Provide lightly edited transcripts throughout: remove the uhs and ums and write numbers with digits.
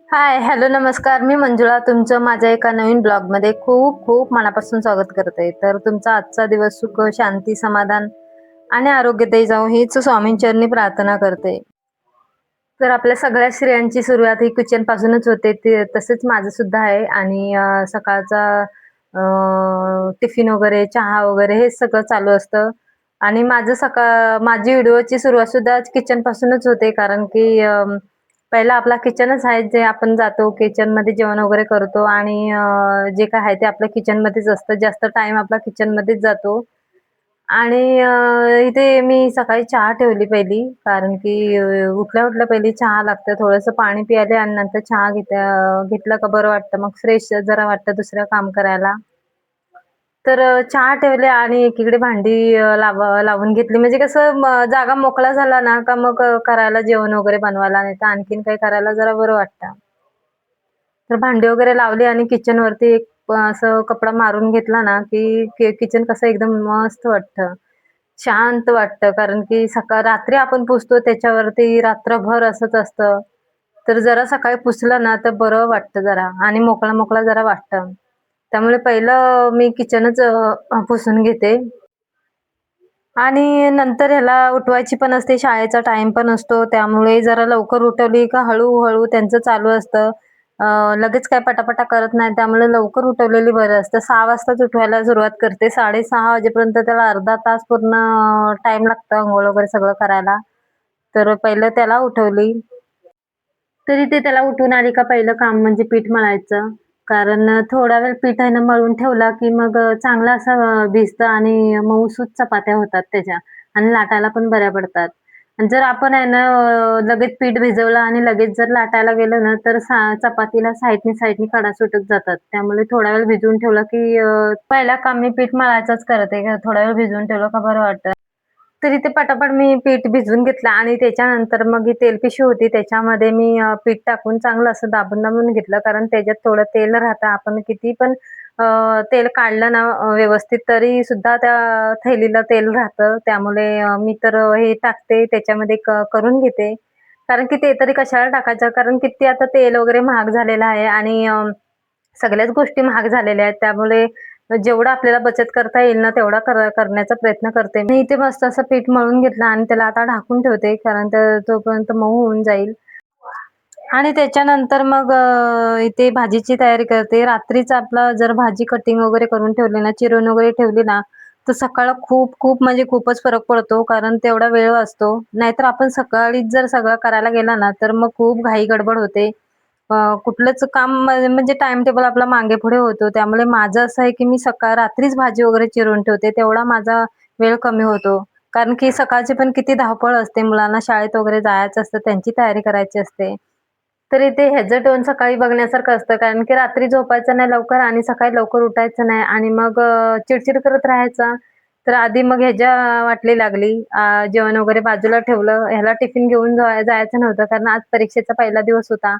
हाय, hello, नमस्कार. मी मंजुळा तुमचं माझ्या एका नवीन ब्लॉगमध्ये खूप खूप मनापासून स्वागत करते. तर तुमचा आजचा दिवस सुख, शांती, समाधान आणि आरोग्यदायी जावो हीच स्वामींचरणी प्रार्थना करते. तर आपल्या सगळ्या स्त्रियांची सुरुवात ही किचन पासूनच होते. ते तसंच माझं सुद्धा आहे आणि सकाळचा टिफिन वगैरे, चहा वगैरे हे सगळं चालू असतं आणि माझी व्हिडिओची सुरुवात सुद्धा किचनपासूनच होते. कारण की पहिला आपला किचनच आहे, जे आपण जातो किचनमध्ये जेवण वगैरे करतो आणि जे काय आहे ते आपल्या किचनमध्येच असतं. जास्त टाईम आपला किचनमध्येच जातो आणि इथे मी सकाळी चहा ठेवली पहिली. कारण की उठल्या-उठल्या पहिली चहा लागतं. थोडंसं पाणी प्यायले आणि नंतर चहा घेतलं का बरं वाटतं. मग फ्रेश जरा वाटतं दुसरं काम करायला. तर चहा ठेवले आणि एकीकडे भांडी लावून घेतली. म्हणजे कसं जागा मोकळा झाला ना, का मग करायला जेवण वगैरे बनवायला नाहीतर आणखीन काही करायला जरा बरं वाटतं. तर भांडी वगैरे लावली आणि किचनवरती एक असं कपडा मारून घेतला ना, की किचन कसं एकदम मस्त वाटतं. शांत वाटतं. कारण की रात्री आपण पुसतो त्याच्यावरती रात्रभर असंच असतं. तर जरा सकाळी पुसलं ना, तर बरं वाटतं जरा आणि मोकळं-मोकळं जरा वाटतं. त्यामुळे पहिलं मी किचनच पुसून घेते. आणि नंतर ह्याला उठवायची पण असते, शाळेचा टाईम पण असतो. त्यामुळे जरा लवकर उठवली का हळू-हळू त्यांचं चालू असतं. लगेच काय पटापटा करत नाही. त्यामुळे लवकर उठवलेली बरं असतं. 6 वाजताच उठवायला सुरुवात करते. 6:30 वाजेपर्यंत त्याला अर्धा तास पूर्ण टाईम लागतं अंघोळ वगैरे सगळं करायला. तर पहिलं त्याला उठवली. तरी ते त्याला उठून आली का पहिलं काम म्हणजे पीठ मळायचं. कारण थोडा वेळ पीठ आहे ना मळून ठेवला, की मग चांगलं असं भिजतं आणि मऊसूत चपात्या होतात त्याच्या आणि लाटायला पण बऱ्या पडतात. आणि जर आपण आहे ना लगेच पीठ भिजवलं आणि लगेच जर लाटायला गेलो ना, तर चपातीला साइडनी कडा सुटत जातात. त्यामुळे थोडा वेळ भिजवून ठेवलं, की पहिला काम मी पीठ मळायचंच करते. थोडा वेळ भिजवून ठेवलं का बरं वाटतं. तरी ते पटापट मी पीठ भिजवून घेतलं आणि त्याच्यानंतर मग ही तेलपिशवी होती त्याच्यामध्ये मी पीठ टाकून चांगलं असं दाबून-दाबून घेतलं. कारण त्याच्यात थोडं तेल राहतं. आपण किती पण तेल काढलं ना व्यवस्थित तरी सुद्धा त्या थैलीला तेल राहतं. त्यामुळे मी तर हे टाकते त्याच्यामध्ये करून घेते. कारण की ते तरी कशाला टाकायचं? कारण किती आता तेल वगैरे महाग झालेलं आहे आणि सगळ्याच गोष्टी महाग झालेल्या आहेत. त्यामुळे जेवढं आपल्याला बचत करता येईल ना, तेवढा करण्याचा प्रयत्न करते. मी इथे मस्त असं पीठ मळून घेतलं आणि त्याला आता ढाकून ठेवते, कारण तोपर्यंत मऊ होऊन जाईल. आणि त्याच्यानंतर मग इथे भाजीची तयारी करते. रात्रीच आपलं जर भाजी कटिंग वगैरे करून ठेवली ना, चिरून वगैरे ठेवली ना, तर सकाळला खूप म्हणजे खूपच फरक पडतो. कारण तेवढा वेळ वाचतो. नाहीतर आपण सकाळीच जर सगळं करायला गेला ना, तर मग खूप घाई गडबड होते. कुठलंच काम म्हणजे टाईम टेबल आपला मागे-पुढे होतो. त्यामुळे माझं असं आहे, की मी रात्रीच भाजी वगैरे चिरून ठेवते. तेवढा माझा वेळ कमी होतो. कारण की सकाळची पण किती धावपळ असते. मुलांना शाळेत वगैरे जायचं असतं, त्यांची तयारी करायची असते. तरी ते ह्याचं टोन सकाळी बघण्यासारखं असतं. कारण की रात्री झोपायचं नाही लवकर आणि सकाळी लवकर उठायचं नाही आणि मग चिडचिड करत राहायचा. तर आधी मग ह्याच्या वाटली लागली. जेवण वगैरे बाजूला ठेवलं. ह्याला टिफिन घेऊन जायचं नव्हतं, कारण आज परीक्षेचा पहिला दिवस होता.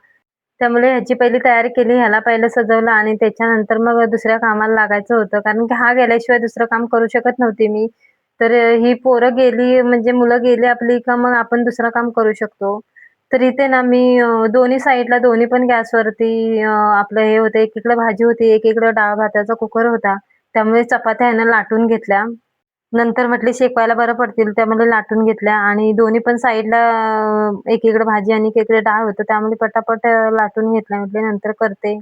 त्यामुळे ह्याची पहिली तयारी केली. ह्याला पहिलं सजवलं आणि त्याच्यानंतर मग दुसऱ्या कामाला लागायचं होतं. कारण की हा गेल्याशिवाय दुसरं काम करू शकत नव्हते मी. तर ही पोरं गेली म्हणजे मुलं गेली आपली का मग आपण दुसरं काम करू शकतो. तर इथे ना मी दोन्ही साइडला दोन्ही पण गॅसवरती आपलं हे होतं, एकीकडे भाजी होती, एकीकडे डाळ भाताचा कुकर होता. त्यामुळे चपात्या आहे ना लाटून घेतल्या. नंतर म्हटली शेकवायला बरं पडतील, त्यामुळे लाटून घेतल्या आणि दोन्ही पण साइडला एकीकडे भाजी आणि एकीकडे डाळ होतं. त्यामुळे पटापट लाटून घेतल्या. म्हटले नंतर करते.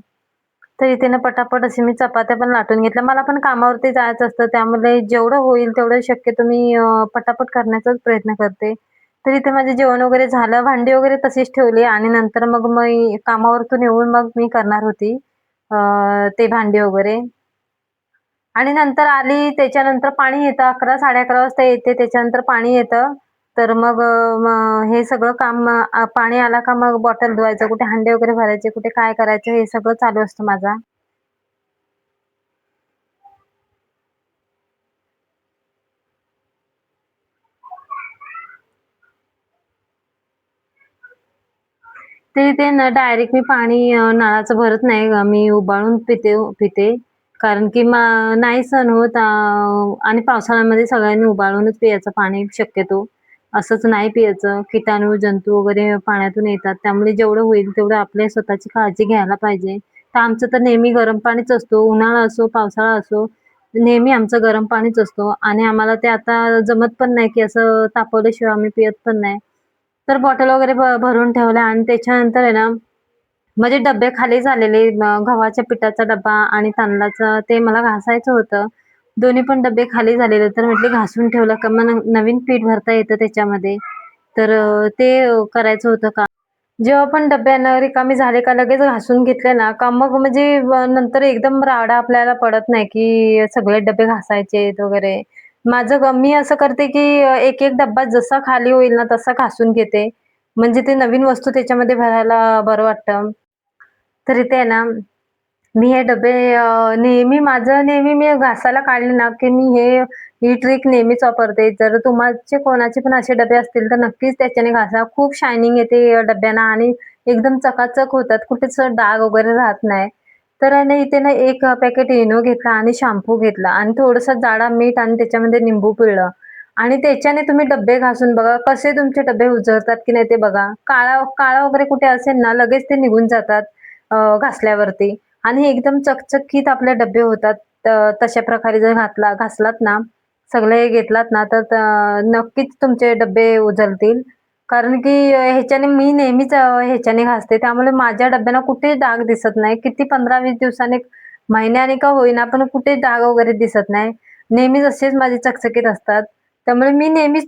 तर इथे ना पटापट अशी मी चपात्या पण लाटून घेतल्या. मला पण कामावरती जायचं असतं, त्यामुळे जेवढं होईल तेवढं शक्यतो मी पटापट करण्याचाच प्रयत्न करते. तर इथे माझं जेवण वगैरे झालं, भांडी वगैरे तशीच ठेवली आणि नंतर मग मी कामावरतून येऊन मग मी करणार होती अ, ते भांडी वगैरे. आणि नंतर आली त्याच्यानंतर पाणी येतं 11, 11:30 वाजता येते. त्याच्यानंतर पाणी येतं. तर मग हे सगळं काम पाणी आला का मग बॉटल धुवायचं, कुठे हांडे वगैरे भरायचे, कुठे काय करायचं हे सगळं चालू असतं माझा. ते ना डायरेक्ट मी पाणी नळाचं भरत नाही. मी उबाळून पिते. कारण की नाही सहन होत आणि पावसाळ्यामध्ये सगळ्यांनी उबाळूनच प्यायचं पाणी शक्यतो. असंच नाही पियाचं. किटाणू, जंतू वगैरे पाण्यातून येतात. त्यामुळे जेवढं होईल तेवढं आपल्या स्वतःची काळजी घ्यायला पाहिजे. तर आमचं तर नेहमी गरम पाणीच असतो. उन्हाळा असो, पावसाळा असो, नेहमी आमचं गरम पाणीच असतो आणि आम्हाला ते आता जमत पण नाही, की असं तापवल्याशिवाय आम्ही पियत पण नाही. तर बॉटल वगैरे भरून ठेवल्या आणि त्याच्यानंतर आहे ना, माझे डब्बे खाली झालेले गव्हाच्या पिठाचा डब्बा आणि तांदळाचं ते मला घासायचं होतं. दोन्ही पण डब्बे खाली झालेले. तर म्हटले घासून ठेवलं का मग नवीन पीठ भरता येतं त्याच्यामध्ये. तर ते करायचं होतं काम. जेव्हा पण डब्यानं रिकामी झाले का लगेच घासून घेतले ना, का मग म्हणजे नंतर एकदम राडा आपल्याला पडत नाही, की सगळे डब्बे घासायचेत वगैरे. मी असं करते, की एक-एक डब्बा जसा खाली होईल ना, तसा घासून घेते. म्हणजे ते नवीन वस्तू त्याच्यामध्ये भरायला बरं वाटतं. तर इथे आहे ना, मी हे डब्बे नेहमी मी घासायला काढले ना, की मी ही ट्रिक नेहमीच वापरते. जर तुमचे कोणाचे पण असे डबे असतील, तर नक्कीच त्याच्याने घासा. खूप शायनिंग येते डब्यांना आणि एकदम चकाचक होतात. कुठेच डाग वगैरे राहत नाही. तर आहे ना, इथे ना 1 पॅकेट इनो घेतला आणि शॅम्पू घेतला आणि थोडंसं जाडा मीठ आणि त्याच्यामध्ये निंबू पिळलं आणि त्याच्याने तुम्ही डब्बे घासून बघा, कसे तुमचे डब्बे उजळतात की नाही ते बघा. काळा काळा वगैरे कुठे असेल ना, लगेच ते निघून जातात घासल्यावरती. आणि हे एकदम चकचकीत आपले डब्बे होतात. तशा प्रकारे जर घासलात ना, सगळे घेतलात ना, तर नक्कीच तुमचे डब्बे उजळतील. कारण की ह्याच्याने मी नेहमीच ह्याच्याने घासते. त्यामुळे माझ्या डब्यांना कुठेच डाग दिसत नाही. किती 15-20 दिवसांनी, महिन्याने का होईना, पण कुठेच डाग वगैरे दिसत नाही. नेहमीच असेच माझे चकचकीत असतात. त्यामुळे मी नेहमीच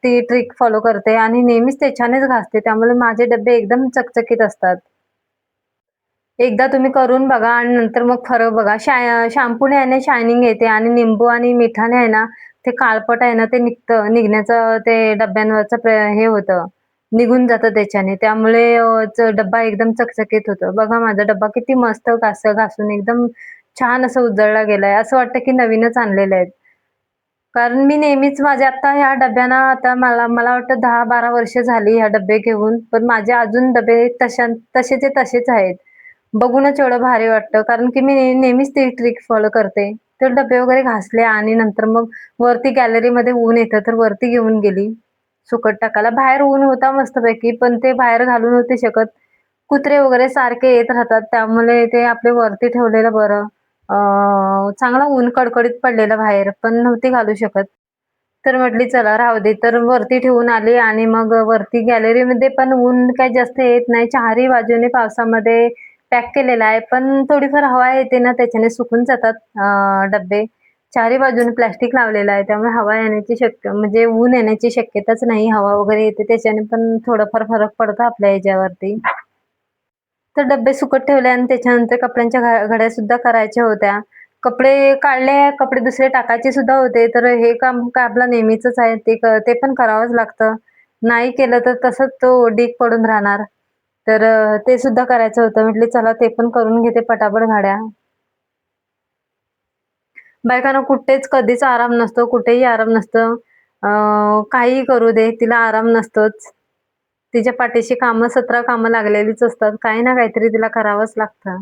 ती ट्रिक फॉलो करते आणि नेहमीच त्याच्यानेच घासते. त्यामुळे माझे डब्बे एकदम चकचकीत असतात. एकदा तुम्ही करून बघा आणि नंतर मग फरक बघा. शॅम्पूने आहे ना शायनिंग येते आणि निंबू आणि मिठाने आहे ना, ते काळपट आहे ना, ते निघण्याचं ते डब्यांवरचं हे होतं, निघून जातं त्याच्याने. त्यामुळे डब्बा एकदम चकचकीत होतो. बघा माझा डब्बा किती मस्त घासून एकदम छान असं उजळला गेलाय. असं वाटतं की नवीनच आणलेले आहेत. कारण मी नेहमीच माझ्या आता ह्या डब्यांना आता मला मला वाटतं 10-12 वर्ष झाली ह्या डब्बे घेऊन. पण माझे अजून डबे तसेच्या तसेच आहेत. बघूनच एवढं भारी वाटतं. कारण की मी नेहमीच ती ट्रिक फॉलो करते. तर डब्बे वगैरे घासले आणि नंतर मग वरती गॅलरीमध्ये ऊन येतं, तर वरती घेऊन गेली सुकत टाकायला. बाहेर ऊन होता मस्तपैकी, पण ते बाहेर घालू नव्हते शकत. कुत्रे वगैरे सारखे येत राहतात, त्यामुळे ते आपले वरती ठेवलेलं बरं. चांगला ऊन कडकडीत पडलेला बाहेर, पण नव्हती घालू शकत. तर म्हटली चला राहू दे. तर वरती ठेवून आली आणि मग वरती गॅलरीमध्ये पण ऊन काही जास्त येत नाही. चारही बाजूने पावसामध्ये पॅक केलेला आहे. पण थोडीफार हवा येते ना, त्याच्याने सुकून जातात डब्बे. चारही बाजूने प्लास्टिक लावलेलं आहे. त्यामुळे हवा येण्याची म्हणजे ऊन येण्याची शक्यताच नाही. हवा वगैरे येते त्याच्याने पण थोडाफार फरक पडतो आपल्या ह्याच्यावरती. तर डब्बे सुकत ठेवले आणि त्याच्यानंतर कपड्यांच्या घड्या सुद्धा करायच्या होत्या. कपडे काढले, कपडे दुसरे टाकायचे सुद्धा होते. तर हे काम काय आपलं नेहमीचंच आहे. ते पण करावंच लागतं. नाही केलं तर तसंच तो ढीग पडून राहणार. तर ते सुद्धा करायचं होतं. म्हटले चला ते पण करून घेते पटापट घड्या. बायकांना कुठेच कधीच आराम नसतो, कुठेही आराम नसतं. काहीही करू दे, तिला आराम नसतोच. तिच्या पाठीशी कामं 17 कामं लागलेलीच असतात. काही ना काहीतरी तिला करावंच लागतं.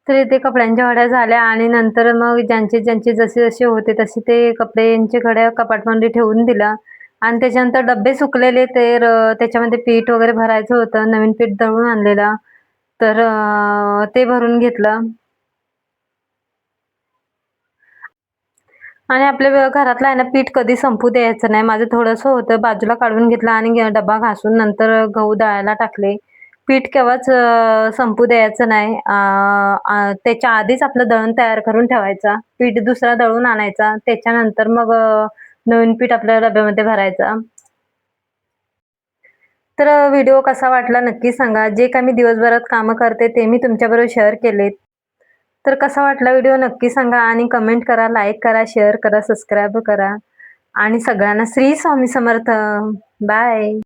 तर इथे कपड्यांच्या घड्या झाल्या आणि नंतर मग ज्यांचे जसे-जसे होते तसे ते कपड्यांच्या घड्या कपाटमध्ये ठेवून दिलं आणि त्याच्यानंतर डब्बे सुकलेले तर त्याच्यामध्ये पीठ वगैरे भरायचं होतं. नवीन पीठ दळून आणलेलं. तर ते भरून घेतलं. आणि आपल्या घरातलं आहे ना पीठ कधी संपू द्यायचं नाही. माझं थोडंसं होतं बाजूला काढून घेतलं आणि डब्बा घासून नंतर गहू दळायला टाकले. पीठ केव्हाच संपू द्यायचं नाही. त्याच्या आधीच आपलं दळण तयार करून ठेवायचा. पीठ दुसरा दळून आणायचा. त्याच्यानंतर मग नवीन पीठ आपल्या डब्यामध्ये भरायचा. तर व्हिडिओ कसा वाटला नक्की सांगा. जे काही मी दिवसभरात कामं करते ते मी तुमच्याबरोबर शेअर केलेत. तर कसा वाटला व्हिडिओ नक्की सांगा आणि कमेंट करा, लाईक करा, शेअर करा, सबस्क्राईब करा आणि सगळ्यांना श्री स्वामी समर्थ. बाय.